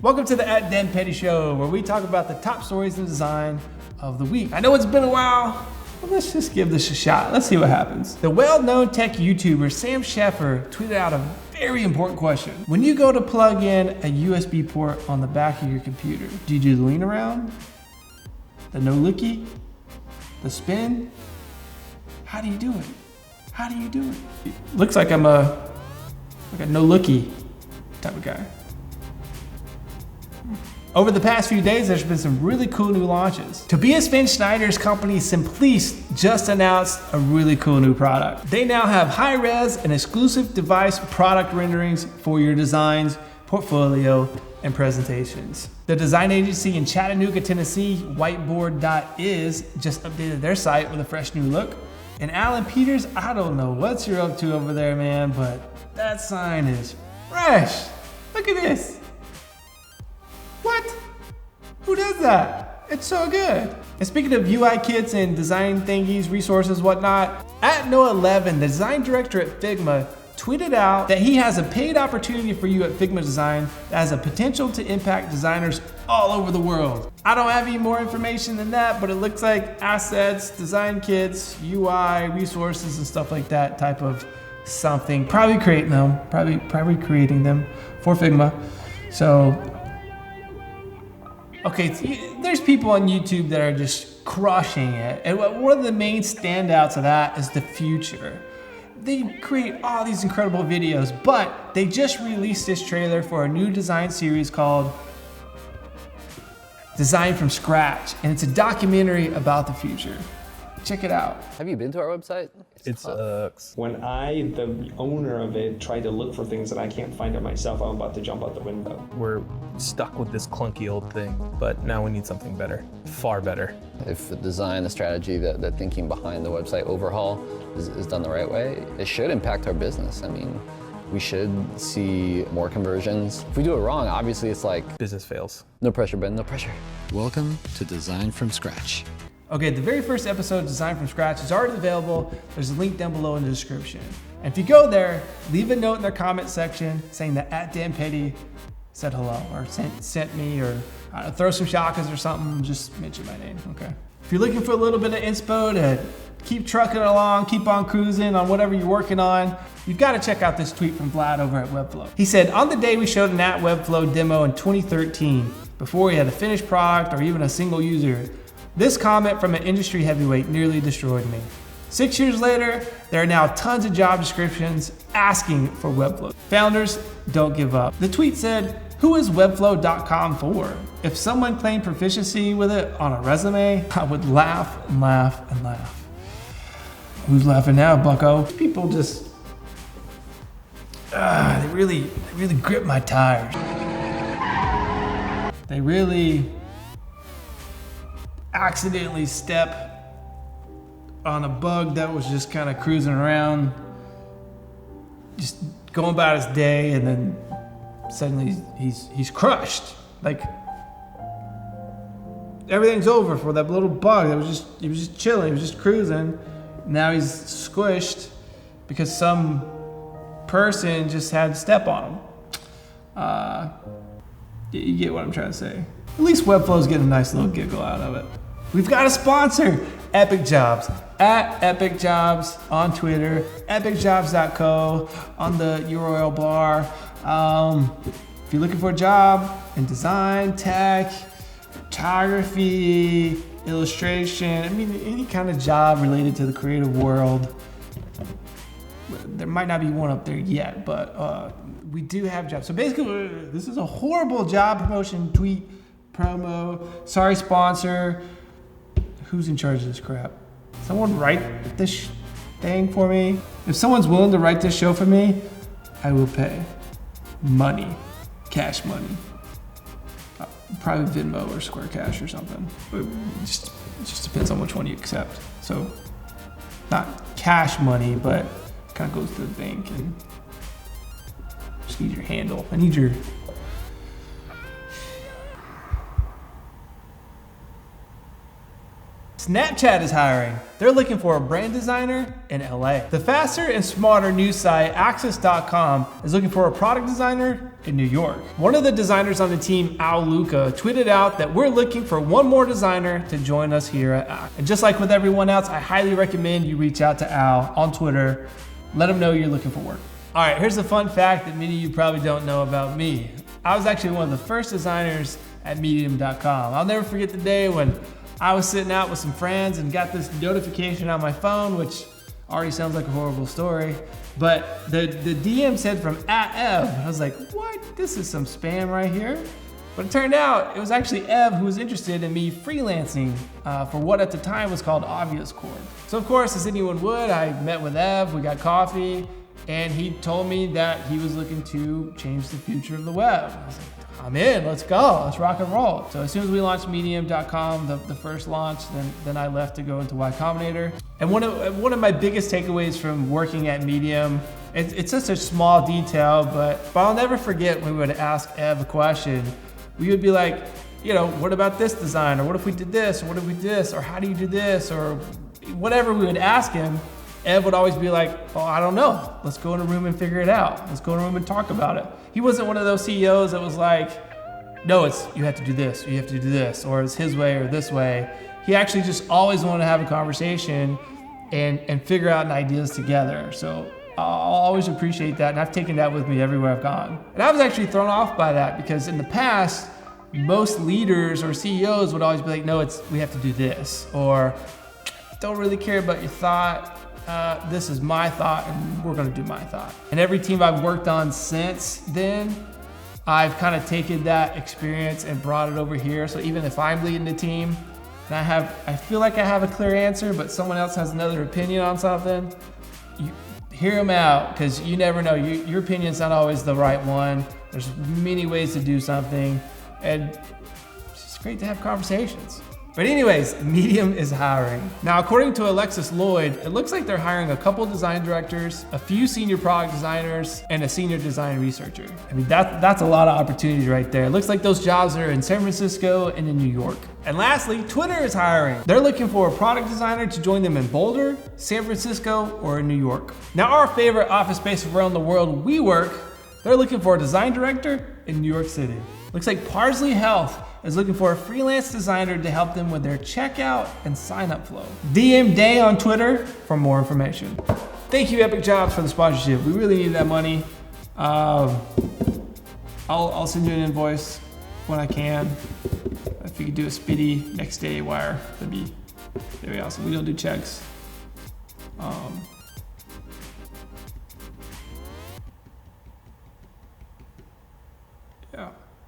Welcome to the Dan Petty Show, where we talk about the top stories in design of the week. I know it's been a while, but let's just give this a shot. Let's see what happens. The well-known tech YouTuber Sam Sheffer tweeted out a very important question. When you go to plug in a USB port on the back of your computer, do you do the lean around? The no looky? The spin? How do you do it? How do you do it? It looks like I'm a no looky type of guy. Over the past few days, there's been some really cool new launches. Tobias Finn Schneider's company Semplice just announced a really cool new product. They now have high-res and exclusive device product renderings for your designs, portfolio, and presentations. The design agency in Chattanooga, Tennessee, Whiteboard.is, just updated their site with a fresh new look. And Alan Peters, I don't know what you're up to over there, man, but that sign is fresh. Look at this. What? Who does that? It's so good. And speaking of UI kits and design thingies, resources, whatnot, at Noah11, the design director at Figma, tweeted out that he has a paid opportunity for you at Figma Design that has a potential to impact designers all over the world. I don't have any more information than that, but it looks like assets, design kits, UI, resources, and stuff like that type of something. Probably creating them for Figma. So, okay, there's people on YouTube that are just crushing it. And one of the main standouts of that is the Futur. They create all these incredible videos, but they just released this trailer for a new design series called Design from Scratch. And it's a documentary about the future. Check it out. Have you been to our website? It sucks. When I, the owner of it, try to look for things that I can't find it myself, I'm about to jump out the window. We're stuck with this clunky old thing, but now we need something better, far better. If the design, the strategy, the thinking behind the website overhaul is done the right way, it should impact our business. I mean, we should see more conversions. If we do it wrong, obviously it's like Business fails. No pressure, Ben, no pressure. Welcome to Design from Scratch. Okay, the very first episode of Design from Scratch is already available. There's a link down below in the description. And if you go there, leave a note in their comment section saying that Dan Petty said hello or sent me, or throw some shakas or something, just mention my name, okay? If you're looking for a little bit of inspo to keep trucking along, keep on cruising on whatever you're working on, you've got to check out this tweet from Vlad over at Webflow. He said, on the day we showed an Webflow demo in 2013, before we had a finished product or even a single user, this comment from an industry heavyweight nearly destroyed me. 6 years later, there are now tons of job descriptions asking for Webflow. Founders, don't give up. The tweet said, who is Webflow.com for? If someone claimed proficiency with it on a resume, I would laugh and laugh and laugh. Who's laughing now, bucko? People just, they really grip my tires. They really accidentally step on a bug that was just kind of cruising around, just going about his day, and then suddenly he's crushed. Like everything's over for that little bug that was just chilling, he was just cruising. Now he's squished because some person just had to step on him. You get what I'm trying to say. At least Webflow's getting a nice little giggle out of it. We've got a sponsor, Epic Jobs, at Epic Jobs on Twitter, epicjobs.co on the URL bar. If you're looking for a job in design, tech, photography, illustration, I mean, any kind of job related to the creative world, there might not be one up there yet, but we do have jobs. So basically, this is a horrible job promotion tweet promo. Sorry, sponsor. Who's in charge of this crap? Someone write this thing for me. If someone's willing to write this show for me, I will pay money, cash money. Probably Venmo or Square Cash or something. It just depends on which one you accept. So not cash money, but kind of goes to the bank, and just need your handle. I need your Snapchat is hiring. They're looking for a brand designer in LA. The faster and smarter news site Access.com is looking for a product designer in New York. One of the designers on the team, Al Luca, tweeted out that we're looking for one more designer to join us here at ACT. And just like with everyone else, I highly recommend you reach out to Al on Twitter. Let him know you're looking for work. All right, here's a fun fact that many of you probably don't know about me. I was actually one of the first designers at Medium.com. I'll never forget the day when I was sitting out with some friends and got this notification on my phone, which already sounds like a horrible story. But the DM said from @Ev. I was like, what? This is some spam right here. But it turned out it was actually Ev who was interested in me freelancing for what at the time was called Obvious Core. So of course, as anyone would, I met with Ev, we got coffee, and he told me that he was looking to change the future of the web. I was like, I'm in, let's go, let's rock and roll. So as soon as we launched Medium.com, the first launch, then I left to go into Y Combinator. And one of my biggest takeaways from working at Medium, it's just a small detail, but I'll never forget when we would ask Ev a question. We would be like, what about this design? Or what if we did this? Or what if we did this? Or how do you do this? Or whatever we would ask him, Ev would always be like, oh, I don't know. Let's go in a room and figure it out. Let's go in a room and talk about it. He wasn't one of those CEOs that was like, no, you have to do this, you have to do this, or it's his way or this way. He actually just always wanted to have a conversation and figure out ideas together. So I'll always appreciate that, and I've taken that with me everywhere I've gone. And I was actually thrown off by that because in the past, most leaders or CEOs would always be like, no, we have to do this, or don't really care about your thought. This is my thought and we're gonna do my thought. And every team I've worked on since then, I've kind of taken that experience and brought it over here. So even if I'm leading the team and I feel like I have a clear answer, but someone else has another opinion on something, you hear them out, because you never know. Your opinion's not always the right one. There's many ways to do something, and it's just great to have conversations. But anyways, Medium is hiring. Now, according to Alexis Lloyd, it looks like they're hiring a couple design directors, a few senior product designers, and a senior design researcher. I mean, that's a lot of opportunity right there. It looks like those jobs are in San Francisco and in New York. And lastly, Twitter is hiring. They're looking for a product designer to join them in Boulder, San Francisco, or in New York. Now, our favorite office space around the world, WeWork, they're looking for a design director in New York City. Looks like Parsley Health is looking for a freelance designer to help them with their checkout and sign-up flow. DM Day on Twitter for more information. Thank you, Epic Jobs, for the sponsorship. We really need that money. I'll send you an invoice when I can. If you could do a speedy next day wire, that'd be awesome. We don't do checks.